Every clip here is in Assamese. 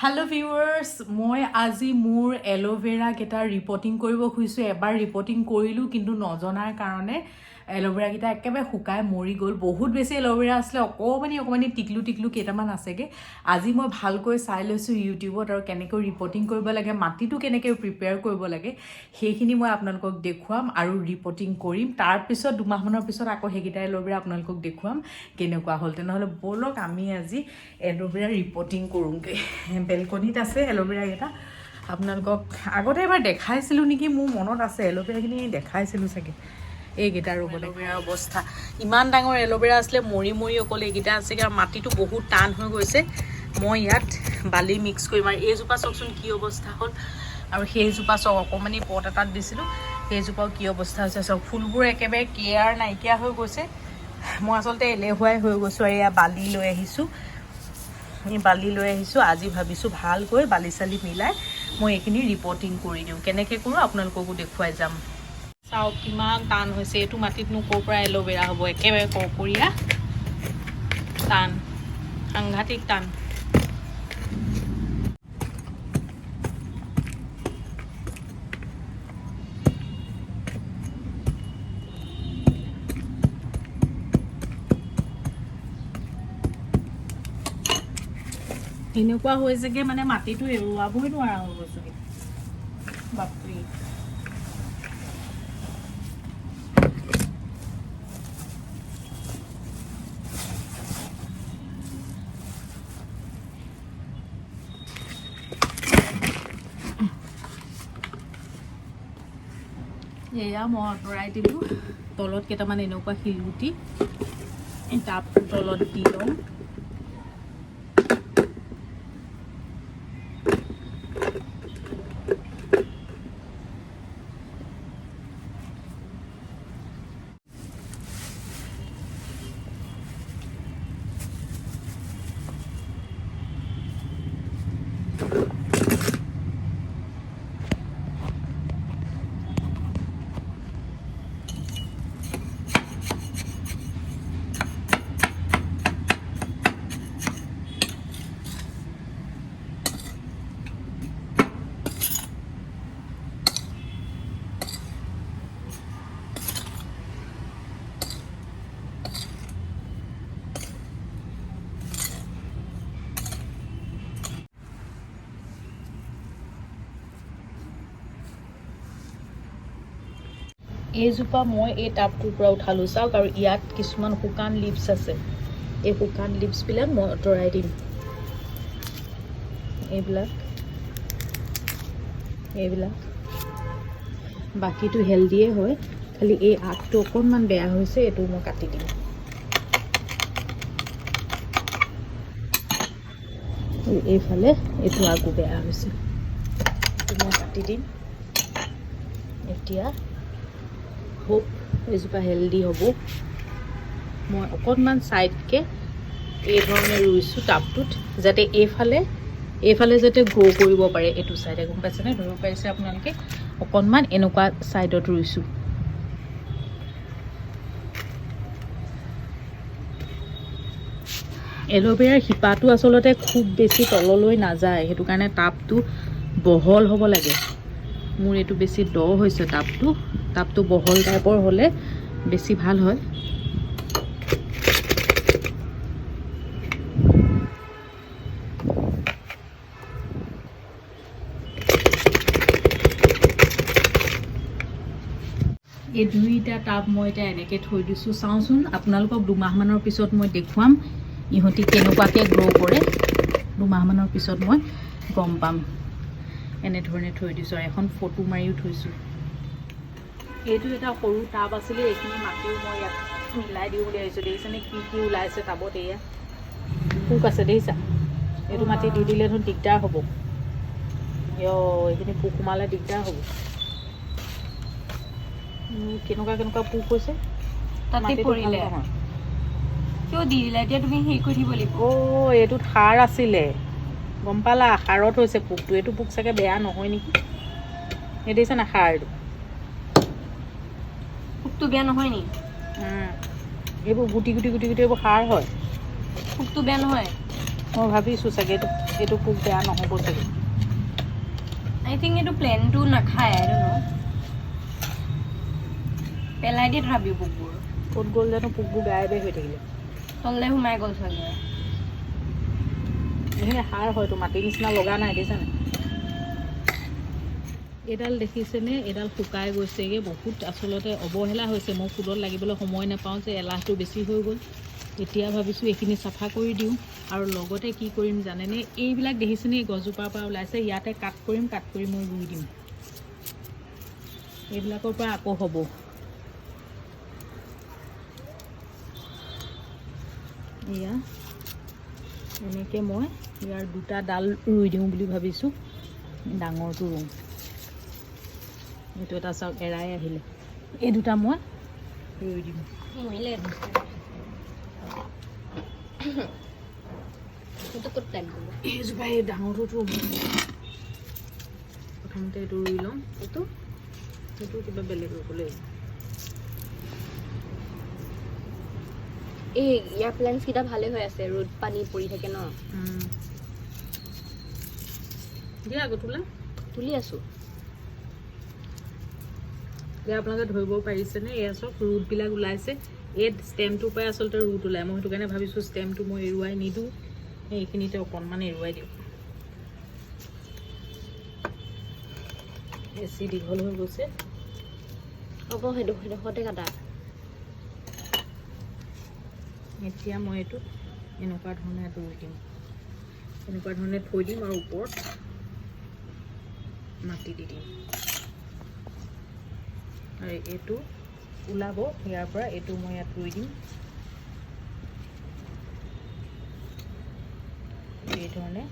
Hello viewers, মই আজি মোৰ এলোভেৰা কেটা ৰিপোৰ্টিং কৰিব খুজিছো এবাৰ ৰিপোৰ্টিং কৰিলো কিন্তু নজনাৰ কাৰণে এলোভেৰা কেটা একেবাৰে শুকাই মৰি গল বহুত বেছি এলোভেৰা আসলে অকমানি টিকলু কেটামান আছেগে আজি মই ভালকৈ চাই লৈছো ইউটিউবত আৰু কেনেকৈ ৰিপোৰ্টিং কৰিব লাগে মাটিটো কেনেকৈ প্ৰিপেয়াৰ কৰিব লাগে সেইখিনি মই আপোনালোকক দেখুৱাম আৰু ৰিপোৰ্টিং কৰিম তাৰ পিছত দুমাহ মানৰ পিছত আকৌ হেগিটা এলোভেৰা আপোনালোকক দেখুৱাম কেনেকুৱা হ'ল তেনেহলে বলক আমি আজি এলোভেৰা ৰিপোৰ্টিং কৰোঁগে বেলকনিত আছে এলোভেৰা এটা আপোনালোকক আগতে এবাৰ দেখাইছিলো নেকি মোৰ মনত আছে এলোভেৰাখিনি দেখাইছিলো চাগে এই গেটাৰ এলোভেৰা অৱস্থা ইমান ডাঙৰ এলোভেৰা আসলে মৰি অকল এইগিটা আছে আৰু মাটিটো বহুত টান হৈ গৈছে মই ইয়াত বালি মিক্স কৰিম আৰু এইজোপা চকচোন কি অৱস্থা হ'ল আৰু সেইজোপা চক অকমানি পট এটাত দিছিলো সেইজোপাও কি অৱস্থা হৈছে চক ফুলবোৰ একেবাৰে কেয়াৰ নাইকিয়া হৈ গৈছে মই আচলতে এলেহুৱাই হৈ গৈছো আৰু এয়া বালি লৈ আহিছো আজি ভাবিছো ভালকৈ বালি চালি মিলাই মই এইখিনি ৰিপোৰ্টিং কৰি দিওঁ কেনেকৈ কৰোঁ আপোনালোককো দেখুৱাই যাম চাও কিমান টান হৈছে এইটো মাটিতনো ক'ৰ পৰা এলোভেৰা হ'ব একেবাৰে ককৰীয়া টান সাংঘাতিক টান এনেকুৱা হৈছেগে মানে মাটিটো এৰুৱাবই নোৱাৰা হৈ গৈছে বাপৰে এয়া মই আঁতৰাই দিলোঁ তলত কেইটামান এনেকুৱা শিলগুটি তাপ তলত দি লওঁ এইজোপা মই এই টাবটোৰ পৰা উঠালোঁ চাওক আৰু ইয়াত কিছুমান শুকান লিভছ আছে এই শুকান লিভছবিলাক মই আঁতৰাই দিম এইবিলাক বাকীটো হেল্ডিয়ে হয় খালি এই আগটো অকণমান বেয়া হৈছে এইটো মই কাটি দিম এইফালে এইটো আগো বেয়া হৈছে এইটো মই কাটি দিম এতিয়া হোপ এইজোপা হেল্ডি হ'ব মই অকণমান ছাইডকৈ এই ধৰণে ৰুইছোঁ টাবটোত যাতে এইফালে যাতে গ্ৰ' কৰিব পাৰে এইটো ছাইডে গম পাইছেনে ধৰিব পাৰিছে আপোনালোকে অকণমান এনেকুৱা ছাইডত ৰুইছোঁ এলোভেৰাৰ শিপাটো আচলতে খুব বেছি তললৈ নাযায় সেইটো কাৰণে টাবটো বহল হ'ব লাগে মোৰ এইটো বেছি দ হৈছে টাবটো বহল টাইপৰ হ'লে বেছি ভাল হয় এই দুইটা টাব মই এতিয়া এনেকৈ থৈ দিছোঁ চাওঁচোন আপোনালোকক দুমাহমানৰ পিছত মই দেখুৱাম ইহঁতি কেনেকুৱাকৈ গ্ৰ' কৰে দুমাহমানৰ পিছত মই গম পাম এনেধৰণে থৈ দিছোঁ আৰু এখন ফটো মাৰিও থৈছোঁ এইটো এটা সৰু টাব আছিলে এইখিনি মাটিও মই ইয়াত মিলাই দিওঁ বুলি ভাবিছোঁ দেখিছেনে কি ওলাইছে টাবত এয়া পোক আছে দেখিছা এইটো মাটি দি দিলে ধৰক দিগদাৰ হ'ব এইখিনি পোক সোমালে দিগদাৰ হ'ব কেনেকুৱা পোক হৈছে তাতে পৰিলে কিয় দি দিলা এতিয়া তুমি হেৰি কৰি দিব লাগিব এইটোত সাৰ আছিলে গম পালা সাৰত হৈছে পোকটো এইটো পোক চাগে বেয়া নহয় নেকি এই দেখিছা না সাৰটো পোকটো বেয়া নহয় নি এইবোৰ গুটি এইবোৰ সাৰ হয় পোকটো বেয়া নহয় মই ভাবিছোঁ চাগে এইটো পোক বেয়া নহ'ব চাগে। আই থিংক এইটো প্লেনটো নাখায় আৰু ন পেলাই দিয়ে তথাপিও পোকবোৰ ক'ত গ'ল জানো পোকবোৰ গায়বে হৈ থাকিলে তললৈ সোমাই গ'ল চাগে এইখিনি সাৰ হয়তো মাটিৰ নিচিনা লগা নাই দেখিছানে এইডাল দেখিছেনে এইডাল শুকাই গৈছেগৈ বহুত আচলতে অৱহেলা হৈছে মই ফুলত লাগিবলৈ সময় নাপাওঁ যে এলাহটো বেছি হৈ গ'ল এতিয়া ভাবিছোঁ এইখিনি চাফা কৰি দিওঁ আৰু লগতে কি কৰিম জানেনে এইবিলাক দেখিছেনে এই গছজোপাৰ পৰা ওলাইছে ইয়াতে কাট কৰি মই ৰুই দিম এইবিলাকৰ পৰা আকৌ হ'ব এয়া এনেকৈ মই ইয়াৰ দুটা ডাল ৰুই দিওঁ বুলি ভাবিছোঁ ডাঙৰটো ৰুম এইটো এটা চাওক এৰাই আহিলে এই দুটা মই ৰুই দিম এইজোপা এই ডাঙৰটো প্ৰথমতে এইটো ৰুই ল'ম সেইটো কিবা বেলেগ ৰুব লাগিব এই ইয়াৰ প্লেন্টছ কেইটা ভালে হৈ আছে ৰ'দ পানী পৰি থাকে ন দিয়া আগত তুলি আছোঁ এতিয়া আপোনালোকে ধৰিব পাৰিছেনে এয়া চব ৰুটবিলাক ওলাইছে এই ষ্টেমটোৰ পৰাই আচলতে ৰুট ওলায় মই সেইটো কাৰণে ভাবিছোঁ ষ্টেমটো মই এৰুৱাই নিদিওঁ এইখিনিতে অকণমান এৰুৱাই দিওঁ বেছি দীঘল হৈ গৈছে হ'ব সেইডোখৰতে কাটা এতিয়া মই এইটো এনেকুৱা ধৰণে ৰুই দিম এনেকুৱা ধৰণে থৈ দিম আৰু ওপৰত মাটি দি দিম আৰু এইটো ওলাব ইয়াৰ পৰা এইটো মই ইয়াত ৰুই দিম এই ধৰণে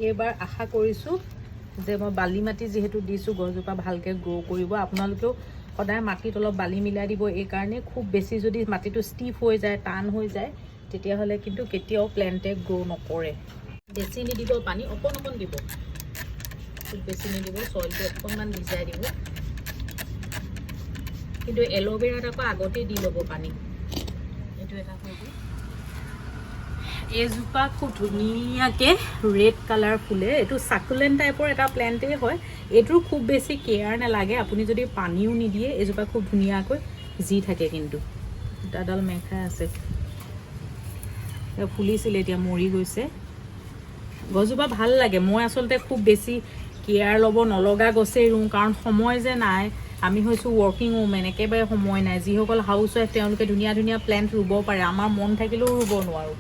এইবাৰ আশা কৰিছোঁ যে মই বালি মাটি যিহেতু দিছোঁ গছজোপা ভালকৈ গ্ৰ' কৰিব আপোনালোকেও সদায় মাটিত অলপ বালি মিলাই দিব এইকাৰণে খুব বেছি যদি মাটিটো ষ্টিফ হৈ যায় টান হৈ যায় তেতিয়াহ'লে কিন্তু কেতিয়াও প্লেণ্টে গ্ৰ' নকৰে বেছি নিদিব পানী অকণ দিব খুব বেছি নিদিব চইলটো অকণমান ভিজাই দিব কিন্তু এল'ভেৰাত আকৌ আগতেই দি ল'ব পানী এইটো এটা হৈ গ'ল এইজোপা খুব ধুনীয়াকৈ ৰেড কালাৰ ফুলে এইটো চাকুলেণ্ট টাইপৰ এটা প্লেণ্টেই হয় এইটোৰ খুব বেছি কেয়াৰ নালাগে আপুনি যদি পানীও নিদিয়ে এইজোপা খুব ধুনীয়াকৈ জি থাকে কিন্তু দুটাডাল মেঘাই আছে ফুলিছিলে এতিয়া মৰি গৈছে গছজোপা ভাল লাগে মই আচলতে খুব বেছি কেয়াৰ ল'ব নলগা গছেই ৰুওঁ কাৰণ সময় যে নাই আমি হৈছোঁ ৱৰ্কিং ওমেন একেবাৰে সময় নাই যিসকল হাউচ ৱাইফ তেওঁলোকে ধুনীয়া ধুনীয়া প্লেণ্ট ৰুব পাৰে আমাৰ মন থাকিলেও ৰুব নোৱাৰোঁ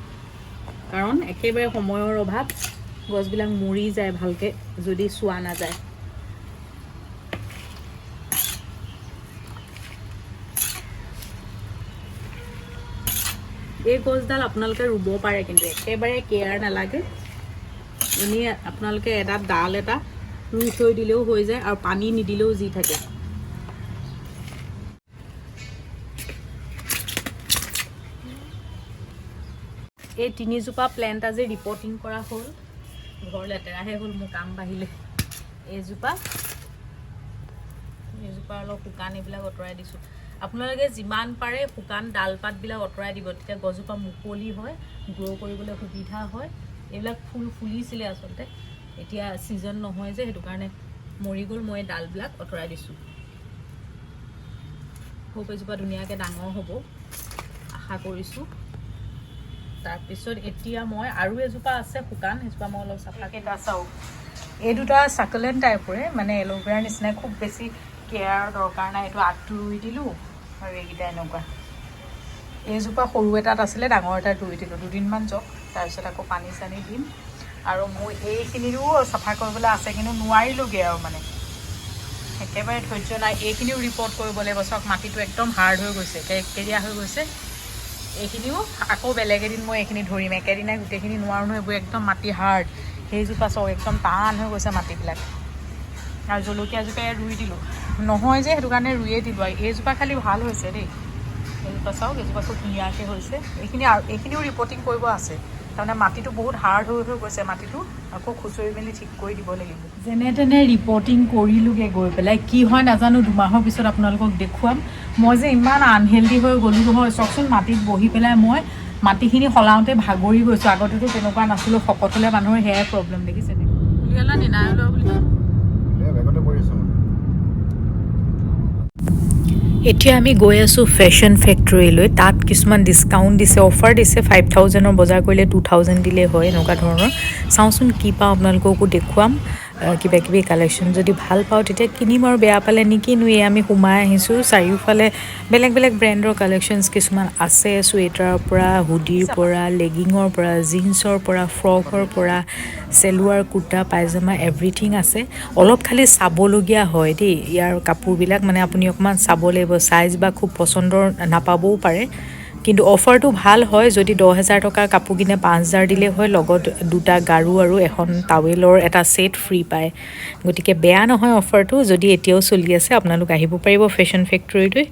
কাৰণ একেবাৰে সময়ৰ অভাৱ গছবিলাক মৰি যায় ভালকৈ যদি চোৱা নাযায় এই গছডাল আপোনালোকে ৰুব পাৰে কিন্তু একেবাৰে কেয়াৰ নালাগে এনেই আপোনালোকে এটা ডাল এটা ৰুই থৈ দিলেও হৈ যায় আৰু পানী নিদিলেও জি থাকে এই তিনিজোপা প্লেণ্ট আজি ৰিপৰ্টিং কৰা হ'ল ঘৰ লেতেৰাহে হ'ল মোৰ কাম বাঢ়িলে এইজোপা অলপ শুকান এইবিলাক আঁতৰাই দিছোঁ আপোনালোকে যিমান পাৰে শুকান ডালপাতবিলাক আঁতৰাই দিব তেতিয়া গছজোপা মুকলি হয় গ্ৰ' কৰিবলৈ সুবিধা হয় এইবিলাক ফুল ফুলিছিলে আচলতে এতিয়া ছিজন নহয় যে সেইটো কাৰণে মৰি গ'ল মই ডালবিলাক আঁতৰাই দিছোঁ হোপ এজোপা ধুনীয়াকৈ ডাঙৰ হ'ব আশা কৰিছোঁ তাৰপিছত এতিয়া মই আৰু এজোপা আছে শুকান সেইজোপা মই অলপ চাফাকৈ এটা চাওঁ এই দুটা চাকুলেণ্ট টাইপৰে মানে এল'ভেৰাৰ নিচিনাই খুব বেছি কেয়াৰ দৰকাৰ নাই এইটো আগটো ৰুই দিলোঁ আৰু এইকেইটা এনেকুৱা এইজোপা সৰু এটাত আছিলে ডাঙৰ এটাত ৰুই দিলোঁ দুদিনমান যাওক তাৰপিছত আকৌ পানী চানী দিম আৰু মোৰ এইখিনিও চাফা কৰিবলৈ আছে কিন্তু নোৱাৰিলোঁগৈ আৰু মানে একেবাৰে ধৈৰ্য নাই এইখিনিও ৰিপৰ্ট কৰিব লাগিব চাওক মাটিটো একদম হাৰ্ড হৈ গৈছে কেৰিয়া হৈ গৈছে এইখিনিও আকৌ বেলেগ এদিন মই এইখিনি ধৰিম একেদিনাই গোটেইখিনি নোৱাৰোঁ নহয় এইবোৰ একদম মাটি হাৰ্ড সেইজোপা চাওক একদম টান হৈ গৈছে মাটিবিলাক আৰু জলকীয়াজোপাই ৰুই দিলোঁ নহয় যে সেইটো কাৰণে ৰুইয়ে দিলোঁ আৰু এইজোপা খালি ভাল হৈছে দেই এইজোপা চাওক এইজোপা খুব ধুনীয়াকৈ হৈছে এইখিনিও ৰিপৰ্টিং কৰিব আছে তাৰমানে মাটিটো বহুত হাৰ্ড হৈ গৈছে মাটিটো আকৌ খুচৰি মেলি ঠিক কৰি দিব লাগিব যেনে তেনে ৰিপৰ্টিং কৰিলোঁগৈ গৈ পেলাই কি হয় নাজানো 2 মাহৰ পিছত আপোনালোকক দেখুৱাম মই যে ইমান আনহেল্ডি হৈ গ'লোঁ নহয় চাওকচোন মাটিত বহি পেলাই মই মাটিখিনি সলাওঁতে ভাগৰি গৈছোঁ আগতেতো তেনেকুৱা নাছিলোঁ শকত হ'লে মানুহৰ সেয়াই প্ৰব্লেম দেখিছে উলিয়ালা নি নাই ওলোৱা বুলি এতিয়া আমি গৈ আছোঁ ফেশ্বন ফেক্টৰীলৈ তাত কিছুমান ডিছকাউণ্ট দিছে অফাৰ দিছে 5000ৰ বজাৰ কৰিলে 2000 দিলে হয় এনেকুৱা ধৰণৰ চাওঁচোন কি পাওঁ আপোনালোককো দেখুৱাম কিবা কিবি কালেকশ্যন যদি ভাল পাওঁ তেতিয়া কিনিম আৰু বেয়া পালে নিকিনো আমি সোমাই আহিছোঁ চাৰিওফালে বেলেগ বেলেগ ব্ৰেণ্ডৰ কালেকশ্যনছ কিছুমান আছে চুৱেটাৰৰ পৰা হুডিৰ পৰা লেগিঙৰ পৰা জিন্সৰ পৰা ফ্ৰকৰ পৰা চেলোৱাৰ কুৰ্তা পায়জামা এভৰিথিং আছে অলপ খালি চাবলগীয়া হয় দেই ইয়াৰ কাপোৰবিলাক মানে আপুনি অকণমান চাব লাগিব চাইজ বা খুব পচন্দৰ নাপাবও পাৰে কিন্তু অফাৰটো ভাল হয় যদি 10000 টকাৰ কাপোৰ কিনে 5000 দিলে হয় লগত 2টা গাৰু আৰু এখন টাৱেলৰ এটা ছেট ফ্ৰী পায় গতিকে বেয়া নহয় অফাৰটো যদি এতিয়াও চলি আছে আপোনালোক আহিব পাৰিব ফেশ্বন ফেক্টৰীলৈ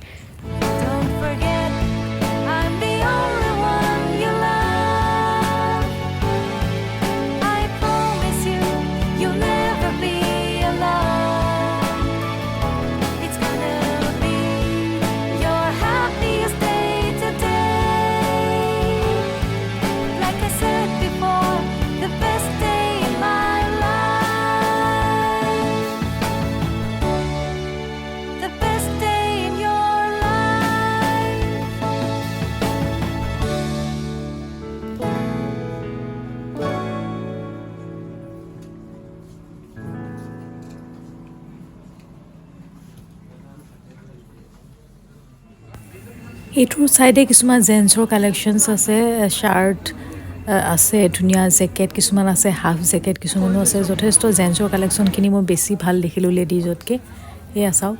এইটোৰ চাইডে কিছুমান জেন্সৰ কালেকশ্যনছ আছে শ্বাৰ্ট আছে ধুনীয়া জেকেট কিছুমান আছে হাফ জেকেট কিছুমানো আছে যথেষ্ট জেন্সৰ কালেকশ্যনখিনি মই বেছি ভাল দেখিলোঁ লেডিজতকৈ এয়া চাওক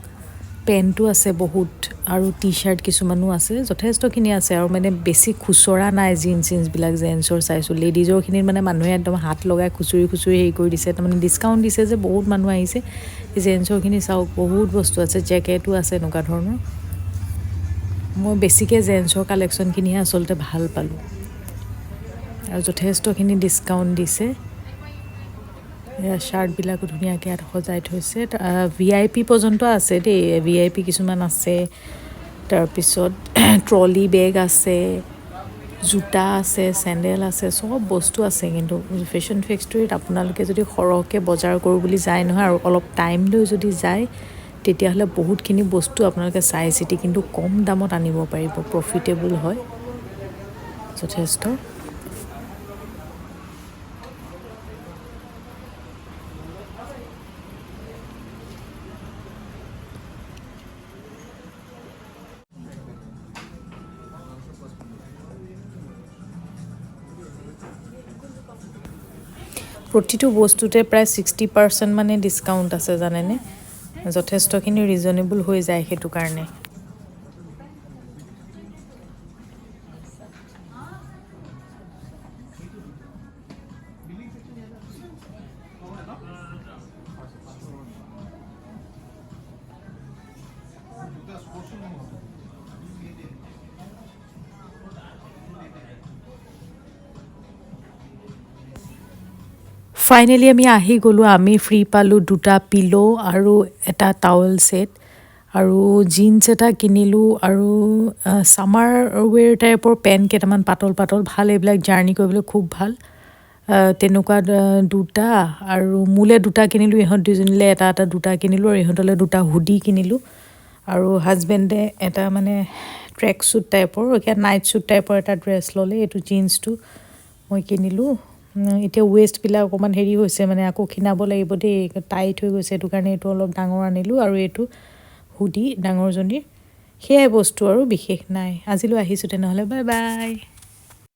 পেণ্টো আছে বহুত আৰু টি শ্বাৰ্ট কিছুমানো আছে যথেষ্টখিনি আছে আৰু মানে বেছি খুচৰা নাই জিন্সবিলাক জেন্সৰ চাইছোঁ লেডিজৰখিনিত মানে মানুহে একদম হাত লগাই খুচৰি হেৰি কৰি দিছে তাৰমানে ডিছকাউণ্ট দিছে যে বহুত মানুহ আহিছে জেন্সৰখিনি চাওক বহুত বস্তু আছে জেকেটো আছে এনেকুৱা ধৰণৰ মই বেছিকৈ জেন্সৰ কালেকশ্যনখিনিহে আচলতে ভাল পালোঁ আৰু যথেষ্টখিনি ডিছকাউণ্ট দিছে শ্বাৰ্টবিলাকো ধুনীয়াকৈ ইয়াত সজাই থৈছে VIP পৰ্যন্ত আছে দেই VIP কিছুমান আছে তাৰপিছত ট্ৰলি বেগ আছে জোতা আছে চেণ্ডেল আছে চব বস্তু আছে কিন্তু ফেশ্বন ফেক্টৰীত আপোনালোকে যদি সৰহকৈ বজাৰ কৰোঁ বুলি যায় নহয় আৰু অলপ টাইম লৈ যদি যায় তেতিয়াহ'লে বহুতখিনি বস্তু আপোনালোকে চাই চিতি কিন্তু কম দামত আনিব পাৰিব প্ৰফিটেবল হয় যথেষ্ট প্ৰতিটো বস্তুতে প্ৰায় 60% মানে ডিছকাউণ্ট আছে জানেনে যথেষ্টখিনি ৰিজনেবল হৈ যায় সেইটো কাৰণে ফাইনেলি আমি আহি গ'লোঁ আমি ফ্ৰী পালোঁ 2টা পিলো আৰু এটা টাৱেল ছেট আৰু জিন্স এটা কিনিলোঁ আৰু ছামাৰ ৱেৰ টাইপৰ পেণ্ট কেইটামান পাতল ভাল এইবিলাক জাৰ্ণি কৰিবলৈ খুব ভাল তেনেকুৱা 2টা আৰু মোলৈ 2টা কিনিলোঁ ইহঁত দুজনীলৈ এটা 2টা কিনিলোঁ আৰু ইহঁতলৈ 2টা হুডি কিনিলোঁ আৰু হাজবেণ্ডে এটা মানে ট্ৰেক শ্বুট টাইপৰ নাইট শ্বুট টাইপৰ এটা ড্ৰেছ ল'লে এইটো জিন্সটো মই কিনিলোঁ এতিয়া ৱেষ্টবিলাক অকণমান হেৰি হৈছে মানে আকৌ খিনাব লাগিব দেই টাইট হৈ গৈছে সেইটো কাৰণে এইটো অলপ ডাঙৰ আনিলোঁ আৰু এইটো হুডি ডাঙৰজনীৰ সেয়াই বস্তু আৰু বিশেষ নাই আজিলৈ আহিছোঁ তেনেহ'লে বাই